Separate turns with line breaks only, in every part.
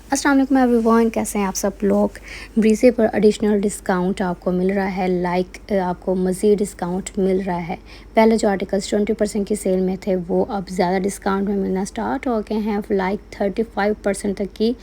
अस्सलाम वालेकुम एवरीवन, कैसे हैं आप सब लोग। ब्रीजे पर एडिशनल डिस्काउंट आपको मिल रहा है, आपको मज़ीद डिस्काउंट मिल रहा है। पहले जो आर्टिकल्स 20% की सेल में थे वो अब ज़्यादा डिस्काउंट में मिलना स्टार्ट हो गए हैं। 35% तक की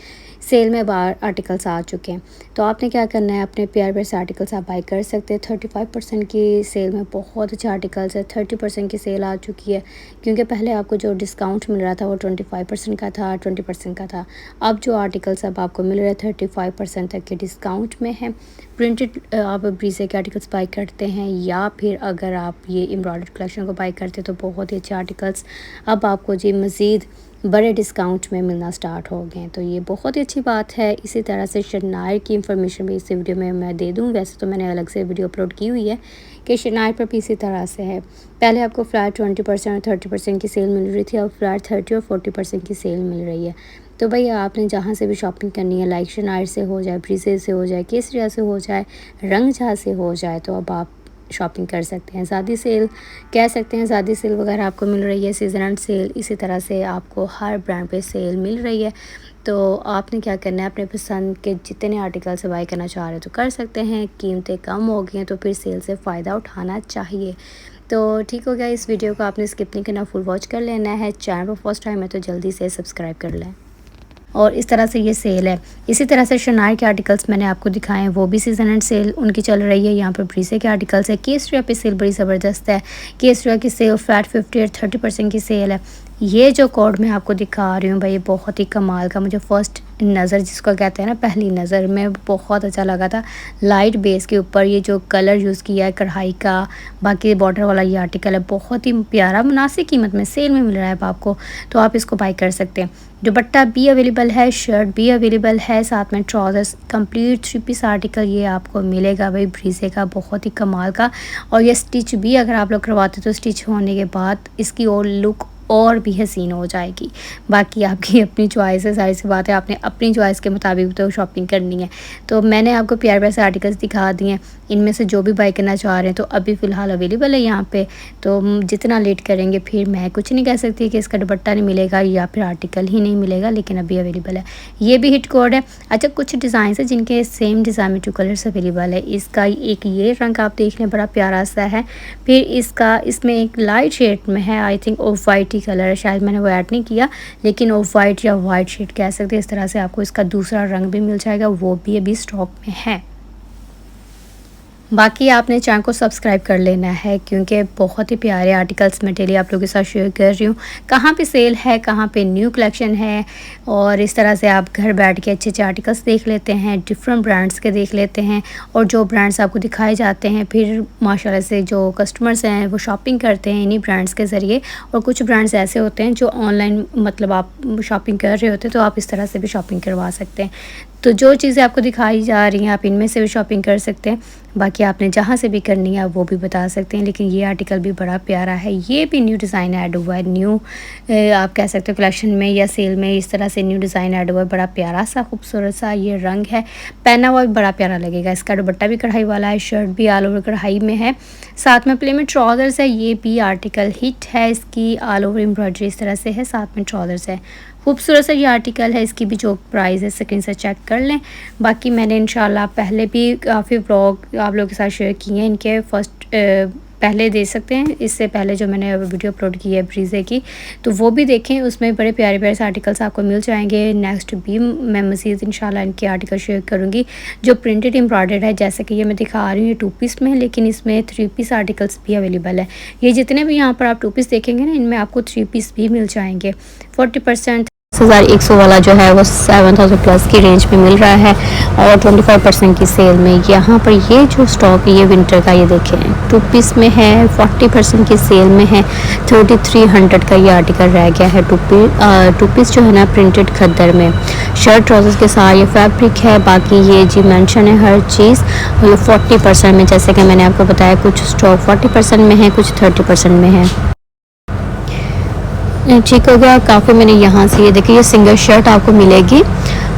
सेल में बाहर आर्टिकल्स आ चुके हैं। तो आपने क्या करना है, अपने प्यार से आर्टिकल्स आप बाई कर सकते हैं। 35% की सेल में बहुत अच्छे आर्टिकल्स है। 30% की सेल आ चुकी है, क्योंकि पहले आपको जो डिस्काउंट मिल रहा था वो 25% का था, 20% का था। अब जो आर्टिकल्स अब आपको मिल रहे हैं 35% तक के डिस्काउंट में है। प्रिंटेड आप ब्रीजे के आर्टिकल्स बाई करते हैं, या फिर अगर आप ये एम्ब्रॉयडर्ड कलेक्शन को बाई करते हैं तो बहुत ही अच्छे आर्टिकल्स अब आपको जी मज़ीद बड़े डिस्काउंट में मिलना स्टार्ट हो गए हैं। तो ये बहुत ही अच्छी बात है। इसी तरह से शनायर की इंफॉर्मेशन भी इस वीडियो में मैं दे दूँ। वैसे तो मैंने अलग से वीडियो अपलोड की हुई है कि शनायर पर भी इसी तरह से है। पहले आपको फ्लैट 20% और 30% की सेल मिल रही थी, अब फ्लैट 30 और 40% की सेल मिल रही है। तो भैया आपने जहाँ से भी शॉपिंग करनी है, लाइक शनायर से हो जाए, ब्रीजे से हो जाए, केसरिया से हो जाए, रंगझा से हो जाए, तो अब आप शॉपिंग कर सकते हैं। ज़्यादा सेल कह सकते हैं, ज़्यादा सेल वगैरह आपको मिल रही है, सीजन एंड सेल, इसी तरह से आपको हर ब्रांड पे सेल मिल रही है। तो आपने क्या करना है, अपने पसंद के जितने आर्टिकल से बाई करना चाह रहे हैं तो कर सकते हैं। कीमतें कम हो गई हैं तो फिर सेल से फ़ायदा उठाना चाहिए। तो ठीक हो गया, इस वीडियो को आपने स्किप नहीं करना, फुल वॉच कर लेना है। चैनल पर फर्स्ट टाइम है तो जल्दी से सब्सक्राइब कर लें। और इस तरह से ये सेल है। इसी तरह से शनायर के आर्टिकल्स मैंने आपको दिखाए हैं, वो भी सीज़न एंड सेल उनकी चल रही है। यहाँ पर ब्रीजे के आर्टिकल्स है। केसरिया पे सेल बड़ी ज़बरदस्त है। केसरिया की सेल फ्लैट 50 और 30% की सेल है। ये जो कोड मैं आपको दिखा रही हूँ भाई, बहुत ही कमाल का, मुझे फ़र्स्ट नज़र जिसको कहते हैं ना, पहली नज़र में बहुत अच्छा लगा था। लाइट बेस के ऊपर ये जो कलर यूज़ किया है कढ़ाई का, बाकी बॉर्डर वाला ये आर्टिकल है, बहुत ही प्यारा, मुनासिब कीमत में सेल में मिल रहा है आपको, तो आप इसको बाई कर सकते हैं। दुपट्टा भी अवेलेबल है, शर्ट भी अवेलेबल है, साथ में ट्राउज़र्स कंप्लीट 3 पीस आर्टिकल ये आपको मिलेगा भाई ब्रीजे का, बहुत ही कमाल का। और ये स्टिच भी अगर आप लोग करवाते तो स्टिच होने के बाद इसकी और लुक और भी हसीन हो जाएगी। बाकी आपकी अपनी चॉइस है, सारी सी बात है, आपने अपनी चॉइस के मुताबिक तो शॉपिंग करनी है। तो मैंने आपको प्यारे से आर्टिकल्स दिखा दिए हैं, इनमें से जो भी बाई करना चाह रहे हैं तो अभी फ़िलहाल अवेलेबल है यहाँ पे। तो जितना लेट करेंगे फिर मैं कुछ नहीं कह सकती कि इसका दुपट्टा नहीं मिलेगा या फिर आर्टिकल ही नहीं मिलेगा, लेकिन अभी अवेलेबल है। ये भी हिट कोड है। अच्छा, कुछ डिज़ाइन है जिनके सेम डिज़ाइन में 2 कलर्स अवेलेबल है। इसका एक ये रंग आप देख लें, बड़ा प्यारा सा है। फिर इसमें एक लाइट शेड में है, I think of white he colour है, शायद मैंने वो ऐड नहीं किया, लेकिन ऑफ वाइट या वाइट शेड कह सकते हैं। इस तरह से आपको इसका दूसरा रंग भी मिल जाएगा, वो भी अभी स्टॉक में है। बाकी आपने चैनल को सब्सक्राइब कर लेना है, क्योंकि बहुत ही प्यारे आर्टिकल्स मैं डेली आप लोगों के साथ शेयर कर रही हूँ। कहाँ पे सेल है, कहाँ पे न्यू कलेक्शन है, और इस तरह से आप घर बैठ के अच्छे अच्छे आर्टिकल्स देख लेते हैं, डिफरेंट ब्रांड्स के देख लेते हैं। और जो ब्रांड्स आपको दिखाए जाते हैं फिर माशाल्लाह से जो कस्टमर्स हैं वो शॉपिंग करते हैं इन्हीं ब्रांड्स के ज़रिए। और कुछ ब्रांड्स ऐसे होते हैं जो ऑनलाइन मतलब आप शॉपिंग कर रहे होते हैं, तो आप इस तरह से भी शॉपिंग करवा सकते हैं। तो जो चीज़ें आपको दिखाई जा रही हैं आप इनमें से भी शॉपिंग कर सकते हैं। बाकी आपने जहाँ से भी करनी है वो भी बता सकते हैं। लेकिन ये आर्टिकल भी बड़ा प्यारा है, ये भी न्यू डिज़ाइन ऐड हुआ है, न्यू आप कह सकते हो कलेक्शन में या सेल में इस तरह से न्यू डिज़ाइन ऐड हुआ है। बड़ा प्यारा सा खूबसूरत सा ये रंग है, पहना हुआ भी बड़ा प्यारा लगेगा। इसका दुपट्टा भी कढ़ाई वाला है, शर्ट भी ऑल ओवर कढ़ाई में है, साथ में प्लेन में ट्राउज़र्स है। ये भी आर्टिकल हिट है, इसकी ऑल ओवर एम्ब्रॉयडरी इस तरह से है, साथ में ट्राउज़र्स है। खूबसूरत सा ये आर्टिकल है, इसकी भी जो प्राइस है स्क्रीन से चेक कर लें। बाकी मैंने इंशाल्लाह पहले भी काफ़ी व्लॉग आप लोगों के साथ शेयर किए हैं, इनके फर्स्ट पहले दे सकते हैं, इससे पहले जो मैंने वीडियो अपलोड की है ब्रीजे की, तो वो भी देखें, उसमें बड़े प्यारे प्यारे से आर्टिकल्स आपको मिल जाएंगे। नेक्स्ट भी मैं मज़ीद इंशाल्लाह इनके आर्टिकल शेयर करूँगी जो प्रिंटेड एम्ब्रॉयडर्ड है, जैसे कि ये मैं दिखा रही हूँ, ये 2 पीस में है, लेकिन इसमें 3 पीस आर्टिकल्स भी अवेलेबल है। ये जितने भी यहाँ पर आप 2 पीस देखेंगे ना, इनमें आपको 3 पीस भी मिल जाएंगे। 40% 1100 वाला जो है वो 7000 प्लस की रेंज में मिल रहा है, और 25% की सेल में। यहाँ पर ये जो स्टॉक है ये विंटर का, ये देखें 2 पीस में है, 40% की सेल में है। 3300 का ये आर्टिकल रह गया है। 2 पीस जो है ना प्रिंटेड खद्दर में, शर्ट ट्राउजर्स के साथ ये फैब्रिक है। बाकी ये जी मेंशन है हर चीज़, और ये 40% में, जैसे कि मैंने आपको बताया, कुछ स्टॉक 40% में है, कुछ 30% में है। ठीक हो गया। काफ़ी मैंने यहाँ से ये देखिए, ये सिंगल शर्ट आपको मिलेगी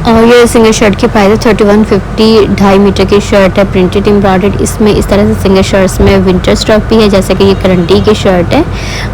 और ये सिंगल शर्ट की प्राइस है 3150, 2.5 मीटर की शर्ट है, प्रिंटेड एम्ब्रॉयडर्ड। इसमें इस तरह से सिंगल शर्ट्स में विंटर स्टॉक भी है, जैसे कि ये करंडी की शर्ट है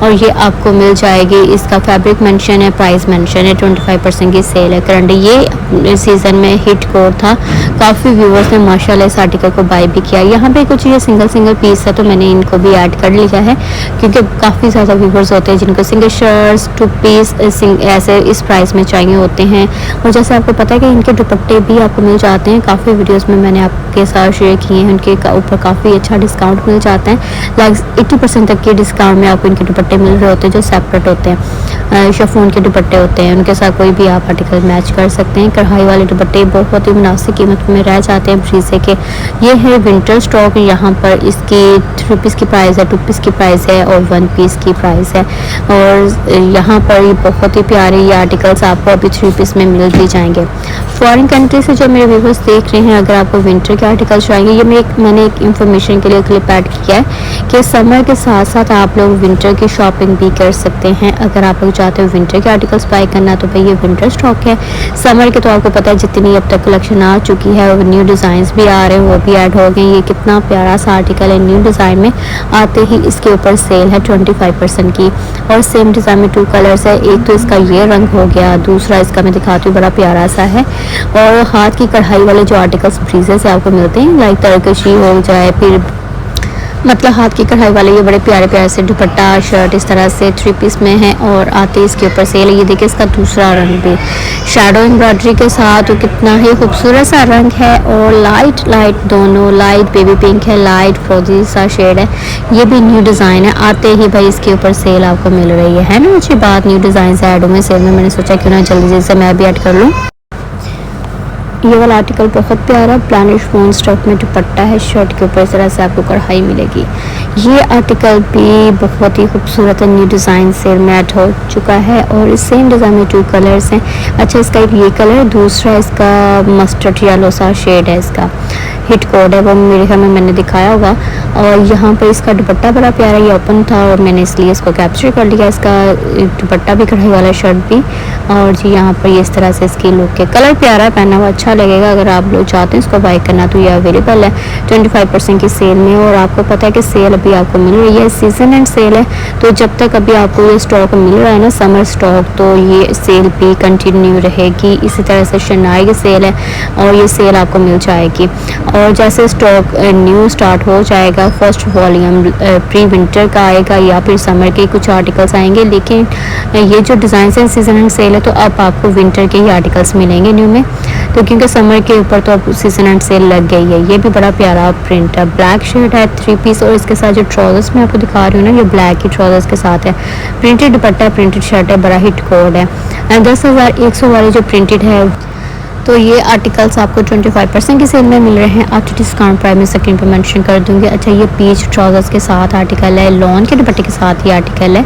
और ये आपको मिल जाएगी। इसका फैब्रिक मेंशन है, प्राइस मेंशन है, 25% की सेल है। करंडी ये सीज़न में हिट कोड था, काफ़ी व्यूवर्स ने माशाल्लाह इस आर्टिकल को बाय भी किया। यहाँ पे कुछ ये सिंगल पीस है तो मैंने इनको भी ऐड कर लिया है, क्योंकि काफ़ी ज़्यादा व्यूवर्स होते हैं जिनको सिंगल शर्ट्स 2 पीस ऐसे इस प्राइस में चाहिए होते हैं। और जैसे आपको पता है कि इनके दुपट्टे भी आपको मिल जाते हैं, काफ़ी वीडियोस में मैंने आपके साथ शेयर किए हैं, उनके ऊपर काफ़ी अच्छा डिस्काउंट मिल जाता है। लाइक 80% तक के डिस्काउंट में आपको इनके दुपट्टे मिल रहे होते हैं, जो सेपरेट होते हैं, शिफॉन के दुपट्टे होते हैं, उनके साथ कोई भी आप आर्टिकल मैच कर सकते हैं। कढ़ाई वाले दुपट्टे बहुत ही मुनासिब कीमत में रह जाते हैं ब्रीजे के। ये है विंटर स्टॉक, यहाँ पर इसकी 3 पीस की प्राइस है, 2 पीस की प्राइस है और 1 पीस की प्राइस है। और यहाँ पर ये बहुत ही प्यारे ये आर्टिकल्स आपको अभी 3 पीस में मिल भी जाएंगे। फॉरेन कंट्री से जो मेरे व्यूवर्स देख रहे हैं, अगर आपको विंटर के आर्टिकल्स चाहिए, ये मैंने एक इन्फॉर्मेशन के लिए क्लिप ऐड किया है कि समर के साथ साथ आप लोग विंटर की शॉपिंग भी कर सकते हैं। अगर आप लोग चाहते हो विंटर के आर्टिकल्स बाय करना तो भाई ये विंटर स्टॉक है। समर के तो आपको पता है जितनी अब तक कलेक्शन आ चुकी है और न्यू डिज़ाइंस भी आ रहे हैं, वो भी ऐड हो गए। ये कितना प्यारा सा आर्टिकल है, न्यू डिज़ाइन में आते ही इसके ऊपर सेल है 25% की। और सेम डिज़ाइन में 2 कलर्स है, एक तो इसका ये रंग हो गया, दूसरा इसका मैं दिखाती हूँ, बड़ा प्यारा सा है। और हाथ की कढ़ाई वाले जो आर्टिकल्स ब्रीजे से आपको मिलते हैं, लाइक तरकशी हो जाए, फिर मतलब हाथ की कढ़ाई वाले ये बड़े प्यारे प्यारे से दुपट्टा शर्ट इस तरह से 3 पीस में है और आते इसके ऊपर सेल। ये देखिए इसका दूसरा रंग भी शैडो एम्ब्रॉयडरी के साथ, तो कितना ही खूबसूरत सा रंग है। और लाइट दोनों, लाइट बेबी पिंक है, लाइट फ्रोजी सा शेड है। ये भी न्यू डिज़ाइन है, आते ही भाई इसके ऊपर सेल आपको मिल रही है ना। अच्छी बात, न्यू डिज़ाइन से ऐड में सेल में, मैंने सोचा क्यों ना जल्दी से मैं भी ऐड कर लूँ। ये वाला आर्टिकल बहुत प्यारा ब्लैनिश फोन स्टफ में दुपट्टा है, शर्ट के ऊपर इस तरह से आपको कढ़ाई मिलेगी। ये आर्टिकल भी बहुत ही खूबसूरत है, न्यू डिज़ाइन से मैट हो चुका है और इस सेम डिज़ाइन में 2 कलर्स हैं। अच्छा, इसका एक ये कलर है, दूसरा इसका मस्टर्ड येलो सा शेड है, इसका हिट कोड है, वो मेरे घर में मैंने दिखाया होगा। और यहाँ पर इसका दुपट्टा बड़ा प्यारा, ये ओपन था और मैंने इसलिए इसको कैप्चर कर लिया, इसका दुपट्टा भी कढ़ाई वाला शर्ट भी। और जी यहाँ पर ये इस तरह से इसकी लुक है, कलर प्यारा है, पहना हुआ अच्छा लगेगा। अगर आप लोग चाहते हैं इसको बाय करना तो ये अवेलेबल है 25% की सेल में। और आपको पता है कि सेल अभी आपको मिल रही है, सीजन एंड सेल है, तो जब तक अभी आपको ये स्टॉक मिल रहा है ना, समर स्टॉक, तो ये सेल भी कंटिन्यू रहेगी। इसी तरह से शनाई की सेल है और ये सेल आपको मिल जाएगी। और जैसे स्टॉक न्यू स्टार्ट हो जाएगा, फर्स्ट वॉल्यूम प्री विंटर का आएगा या फिर समर के कुछ आर्टिकल्स आएंगे, लेकिन ये जो डिज़ाइन है सीजन एंड सेल है, तो अब आपको विंटर के ही आर्टिकल्स मिलेंगे न्यू में। तो क्योंकि समर के ऊपर तो अब सीजन एंड सेल लग गई है। ये भी बड़ा प्यारा प्रिंट है, ब्लैक शर्ट है, 3 पीस, और इसके साथ जो ट्राउजर्स मैं आपको दिखा रही हूँ ना, ये ब्लैक की ट्राउजर्स के साथ है। प्रिंटेड दुपट्टा, प्रिंटेड शर्ट है, बड़ा हिट कोड है। 10,100 वाले जो प्रिंटेड है, तो ये आर्टिकल्स आपको 25% की सेल में मिल रहे हैं। आफ्टर डिस्काउंट प्राइस में स्क्रीन पर मेंशन कर दूंगी। अच्छा, ये पीच ट्राउजर्स के साथ आर्टिकल है, लॉन के दुपट्टे के साथ ये आर्टिकल है।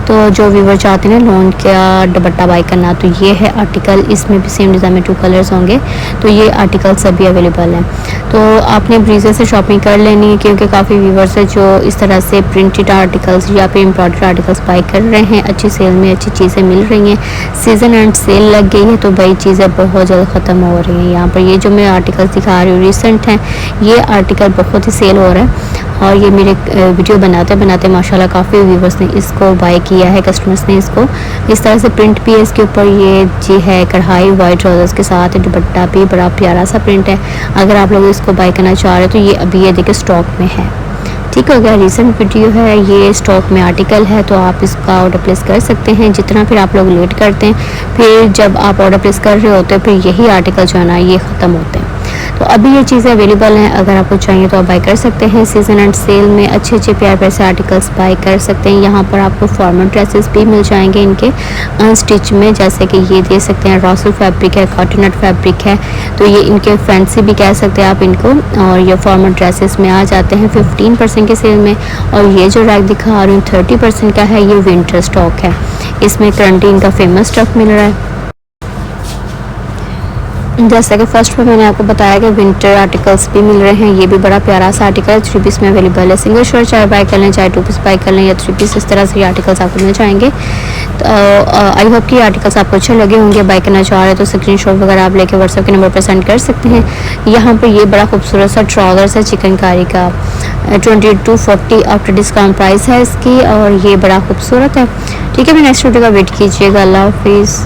तो जो व्यूवर चाहते हैं ना लॉन का दुपट्टा बाय करना, तो ये है आर्टिकल। इसमें भी सेम डिज़ाइन में 2 कलर्स होंगे, तो ये आर्टिकल सभी अवेलेबल हैं। तो आपने ब्रीजे से शॉपिंग कर लेनी है, क्योंकि काफ़ी व्यूवर्स है जो इस तरह से प्रिंटेड आर्टिकल्स या फिर एम्ब्रॉयडर्ड आर्टिकल्स बाय कर रहे हैं। अच्छी सेल में अच्छी चीज़ें मिल रही हैं, सीजन एंड सेल लग गई है, तो भाई चीज़ें बहुत जल्द ख़त्म हो रही हैं। यहाँ पर ये जो मैं आर्टिकल्स दिखा रही हूँ रिसेंट हैं, ये आर्टिकल बहुत ही सेल हो रहा है। और ये मेरे वीडियो बनाते माशाल्लाह काफ़ी व्यूवर्स ने इसको बाय किया है, कस्टमर्स ने इसको। इस तरह से प्रिंट भी है इसके ऊपर, ये जी है कढ़ाई वाइट ट्राउजर्स के साथ, दुपट्टा भी बड़ा प्यारा सा प्रिंट है। अगर आप लोग इसको बाय करना चाह रहे हो तो ये अभी ये देखिए स्टॉक में है। ठीक हो गया, रिसेंट वीडियो है, ये स्टॉक में आर्टिकल है, तो आप इसका ऑर्डर प्लेस कर सकते हैं। जितना फिर आप लोग लेट करते हैं, फिर जब आप ऑर्डर प्लेस कर रहे होते हैं, फिर यही आर्टिकल जो है ना ये ख़त्म होते हैं। तो अभी ये चीज़ें अवेलेबल हैं, अगर आपको चाहिए तो आप बाय कर सकते हैं। सीजन एंड सेल में अच्छे अच्छे प्यारे से आर्टिकल्स बाय कर सकते हैं। यहाँ पर आपको फॉर्मल ड्रेसेस भी मिल जाएंगे इनके अनस्टिच में, जैसे कि ये दे सकते हैं रॉसल फैब्रिक है, कॉटनट फैब्रिक है, तो ये इनके फैंसी भी कह सकते हैं आप इनको। और ये फॉर्मल ड्रेसेस में आ जाते हैं 15% के सेल में। और ये जो रैक दिखा रही हूँ 30% का है, ये विंटर स्टॉक है। इसमें करंटली इनका फेमस स्टफ मिल रहा है। जैसा कि फर्स्ट में मैंने आपको बताया कि विंटर आर्टिकल्स भी मिल रहे हैं। ये भी बड़ा प्यारा सा आर्टिकल 3 पीस में अवेलेबल है। सिंगल शर्ट चाहे बाय कर लें, चाहे 2 पीस बाय कर लें या 3 पीस, इस तरह से ये आर्टिकल्स आपको मिल जाएंगे। तो आई होप कि आर्टिकल्स आपको अच्छे लगे होंगे। बाय करना चाह रहे हैं तो स्क्रीनशॉट वगैरह आप लेके व्हाट्सएप के नंबर पर सेंड कर सकते हैं। यहाँ पर ये बड़ा खूबसूरत सा ट्राउज़र्स है चिकनकारी का, 2240 आफ्टर डिस्काउंट प्राइस है इसकी, और ये बड़ा खूबसूरत है। ठीक है, मैं नेक्स्ट वीडियो का वेट कीजिएगा। अल्लाह हाफिज़।